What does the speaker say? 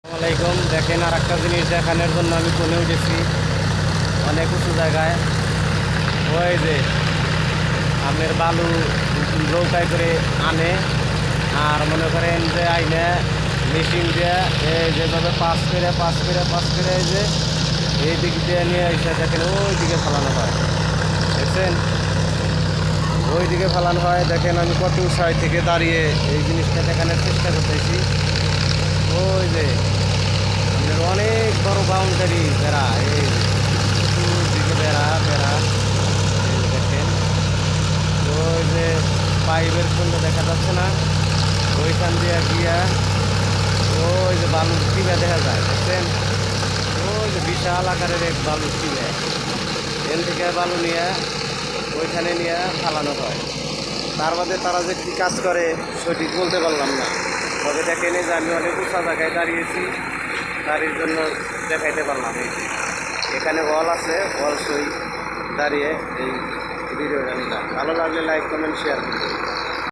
আসসালামাইকুম। দেখেন, আর একটা জিনিস দেখানোর জন্য আমি কোনে উঠেছি অনেক উঁচু জায়গায়। ওই যে আমের বালু নৌকায় করে আনে, আর মনে করেন যে আইনে মেশিন দিয়ে এই যেভাবে পাস করে এই যে এই দিক দিয়ে নিয়ে এসে দেখেন ওই দিকে ফেলানো হয়। দেখছেন, ওই দিকে ফেলানো হয়। দেখেন আমি কত উৎসাহ থেকে দাঁড়িয়ে এই জিনিসটা দেখানোর চেষ্টা করতেছি। ওই যে আমাদের অনেক বড় বাউন্ডারি বেড়া, এই দিকে বেড়া এই দেখেন। ওই যে পাইপের সঙ্গে দেখা যাচ্ছে না, ওইখান দিয়ে গিয়া ওই যে বালুর টিলা দেখা যায়। দেখছেন, ওই যে বিশাল আকারের এক বালুর টিলা, এখান থেকে বালু নিয়ে ওইখানে নিয়ে ফালানো হয়। তার বাদে তারা যে কী কাজ করে সঠিক বলতে পারলাম না। তবে দেখেন এই যে আমি অনেক উঁচা জায়গায় দাঁড়িয়েছি, তার জন্য দেখাইতে পারলাম। এই যে এখানে ওয়াল আছে, ওয়াল সই দাঁড়িয়ে এই ভিডিওটা নিলাম। ভালো লাগলে লাইক কমেন্ট শেয়ার করুন।